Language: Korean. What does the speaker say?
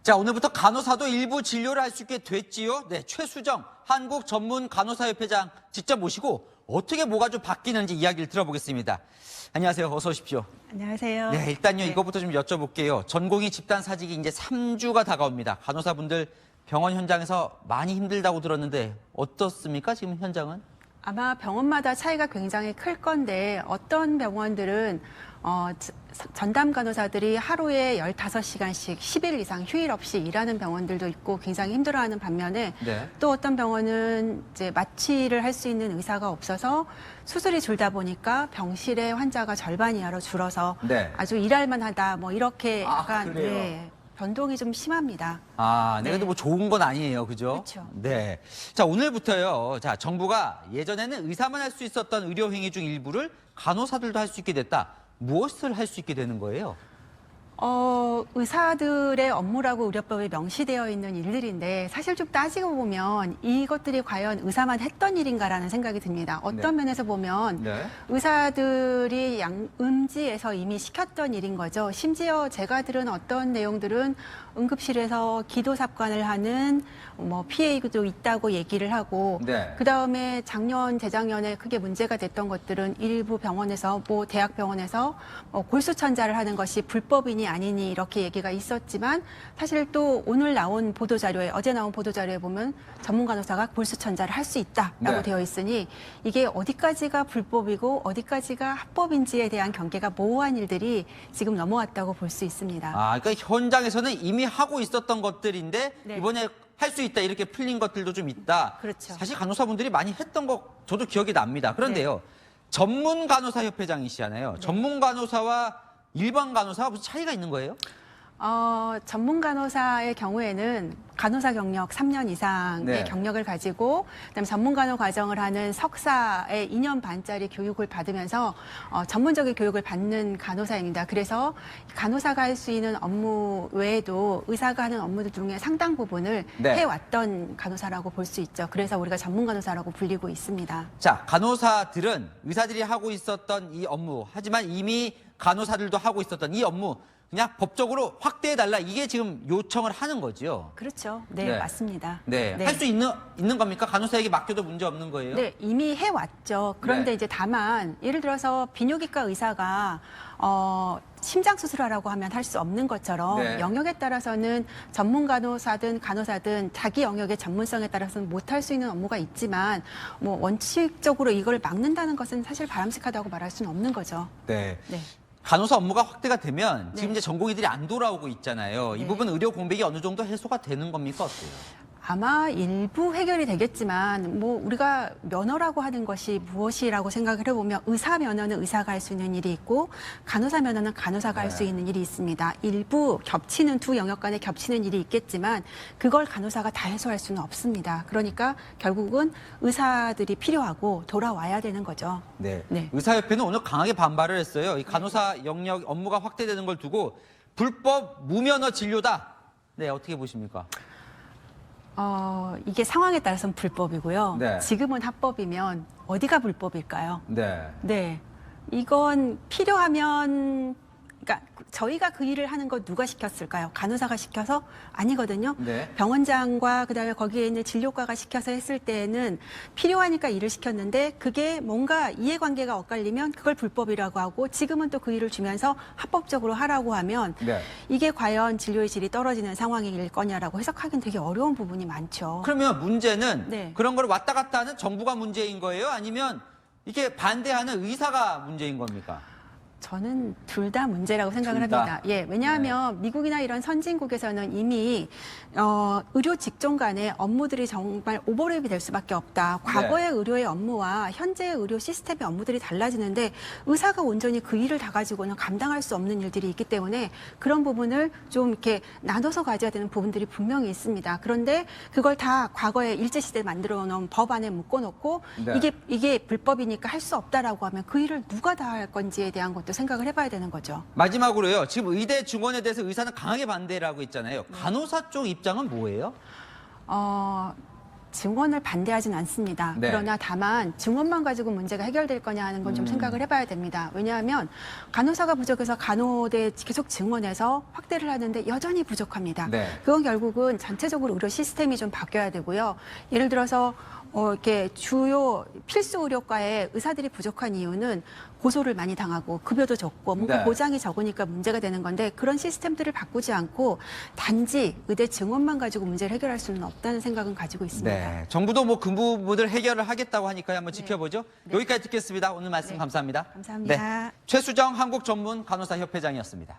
자, 오늘부터 간호사도 일부 진료를 할 수 있게 됐지요. 네, 최수정 한국전문간호사협회장 직접 모시고 어떻게 뭐가 좀 바뀌는지 이야기를 들어보겠습니다. 안녕하세요. 어서 오십시오. 안녕하세요. 네, 일단요, 이거부터 좀 여쭤볼게요. 전공의 집단 사직이 이제 3주가 다가옵니다. 간호사분들 병원 현장에서 많이 힘들다고 들었는데 어떻습니까? 지금 현장은? 아마 병원마다 차이가 굉장히 클 건데 어떤 병원들은 전담 간호사들이 하루에 15시간씩 10일 이상 휴일 없이 일하는 병원들도 있고 굉장히 힘들어하는 반면에 네. 또 어떤 병원은 이제 마취를 할 수 있는 의사가 없어서 수술이 줄다 보니까 병실에 환자가 절반 이하로 줄어서 네. 아주 일할 만하다 뭐 이렇게 약간 그래요? 네, 변동이 좀 심합니다. 아, 네. 네. 근데 뭐 좋은 건 아니에요. 그죠? 그렇죠. 네. 자, 오늘부터요. 자, 정부가 예전에는 의사만 할 수 있었던 의료 행위 중 일부를 간호사들도 할 수 있게 됐다. 무엇을 할 수 있게 되는 거예요? 의사들의 업무라고 의료법에 명시되어 있는 일들인데 사실 좀 따지고 보면 이것들이 과연 의사만 했던 일인가라는 생각이 듭니다. 어떤 네. 면에서 보면 네. 의사들이 음지에서 이미 시켰던 일인 거죠. 심지어 제가 들은 어떤 내용들은 응급실에서 기도삽관을 하는 뭐 PA도 있다고 얘기를 하고 네. 그다음에 작년, 재작년에 크게 문제가 됐던 것들은 일부 병원에서 뭐 대학병원에서 골수천자를 하는 것이 불법이니 아니니 이렇게 얘기가 있었지만 사실 또 오늘 나온 보도자료에 어제 나온 보도자료에 보면 전문간호사가 골수천자를 할 수 있다라고 네. 되어 있으니 이게 어디까지가 불법이고 어디까지가 합법인지에 대한 경계가 모호한 일들이 지금 넘어왔다고 볼 수 있습니다. 아, 그러니까 현장에서는 이미 하고 있었던 것들인데 네. 이번에 할 수 있다 이렇게 풀린 것들도 좀 있다. 그렇죠. 사실 간호사분들이 많이 했던 거 저도 기억이 납니다. 그런데요. 전문간호사협회장이시잖아요. 전문간호사와 일반 간호사가 무슨 차이가 있는 거예요? 전문 간호사의 경우에는 간호사 경력 3년 이상의 네. 경력을 가지고 그다음에 전문 간호 과정을 하는 석사의 2년 반짜리 교육을 받으면서 전문적인 교육을 받는 간호사입니다. 그래서 간호사가 할 수 있는 업무 외에도 의사가 하는 업무들 중에 상당 부분을 네. 해왔던 간호사라고 볼 수 있죠. 그래서 우리가 전문 간호사라고 불리고 있습니다. 자, 간호사들은 의사들이 하고 있었던 이 업무, 하지만 이미 간호사들도 하고 있었던 이 업무 그냥 법적으로 확대해달라 이게 지금 요청을 하는 거죠. 그렇죠. 네, 네. 맞습니다. 네. 할 수 있는 겁니까? 간호사에게 맡겨도 문제 없는 거예요? 네, 이미 해왔죠. 그런데 네. 이제 다만 예를 들어서 비뇨기과 의사가 심장 수술하라고 하면 할 수 없는 것처럼 네. 영역에 따라서는 전문 간호사든 간호사든 자기 영역의 전문성에 따라서는 못할 수 있는 업무가 있지만 뭐 원칙적으로 이걸 막는다는 것은 사실 바람직하다고 말할 수는 없는 거죠. 네. 네. 간호사 업무가 확대가 되면 지금 네. 이제 전공의들이 안 돌아오고 있잖아요. 이 네. 부분 의료 공백이 어느 정도 해소가 되는 겁니까? 어때요? 아마 일부 해결이 되겠지만 뭐 우리가 면허라고 하는 것이 무엇이라고 생각을 해보면 의사 면허는 의사가 할 수 있는 일이 있고 간호사 면허는 간호사가 할 수 네. 있는 일이 있습니다. 일부 겹치는 두 영역 간에 겹치는 일이 있겠지만 그걸 간호사가 다 해소할 수는 없습니다. 그러니까 결국은 의사들이 필요하고 돌아와야 되는 거죠. 네. 네. 의사협회는 오늘 강하게 반발을 했어요. 이 간호사 영역 업무가 확대되는 걸 두고 불법 무면허 진료다. 네, 어떻게 보십니까? 이게 상황에 따라서는 불법이고요. 네. 지금은 합법이면 어디가 불법일까요? 네. 네. 이건 필요하면, 그러니까 저희가 그 일을 하는 거 누가 시켰을까요? 간호사가 시켜서? 아니거든요. 네. 병원장과 그다음에 거기에 있는 진료과가 시켜서 했을 때는 필요하니까 일을 시켰는데 그게 뭔가 이해관계가 엇갈리면 그걸 불법이라고 하고 지금은 또 그 일을 주면서 합법적으로 하라고 하면 네. 이게 과연 진료의 질이 떨어지는 상황일 거냐라고 해석하기는 되게 어려운 부분이 많죠. 그러면 문제는 네. 그런 걸 왔다 갔다 하는 정부가 문제인 거예요? 아니면 이게 반대하는 의사가 문제인 겁니까? 저는 둘 다 문제라고 생각을 둘 다? 합니다. 예, 왜냐하면 미국이나 이런 선진국에서는 이미 의료 직종 간의 업무들이 정말 오버랩이 될 수밖에 없다. 과거의 의료의 업무와 현재의 의료 시스템의 업무들이 달라지는데 의사가 온전히 그 일을 다 가지고는 감당할 수 없는 일들이 있기 때문에 그런 부분을 좀 이렇게 나눠서 가져야 되는 부분들이 분명히 있습니다. 그런데 그걸 다 과거에 일제시대에 만들어 놓은 법 안에 묶어놓고 네. 이게 불법이니까 할 수 없다라고 하면 그 일을 누가 다 할 건지에 대한 것도 생각을 해봐야 되는 거죠. 마지막으로요. 지금 의대 증원에 대해서 의사는 강하게 반대를 하고 있잖아요. 간호사 쪽 입장은 뭐예요? 증원을 반대하진 않습니다. 네. 그러나 다만 증원만 가지고 문제가 해결될 거냐 하는 건 좀 생각을 해봐야 됩니다. 왜냐하면 간호사가 부족해서 간호대 계속 증원해서 확대를 하는데 여전히 부족합니다. 네. 그건 결국은 전체적으로 의료 시스템이 좀 바뀌어야 되고요. 예를 들어서 이렇게 주요 필수 의료과에 의사들이 부족한 이유는 고소를 많이 당하고 급여도 적고 뭔가 네. 보장이 적으니까 문제가 되는 건데 그런 시스템들을 바꾸지 않고 단지 의대 증원만 가지고 문제를 해결할 수는 없다는 생각은 가지고 있습니다. 네. 정부도 뭐 그 부분을 해결을 하겠다고 하니까요. 한번 지켜보죠. 여기까지 듣겠습니다. 오늘 말씀 감사합니다. 감사합니다. 네. 최수정 한국전문간호사협회장이었습니다.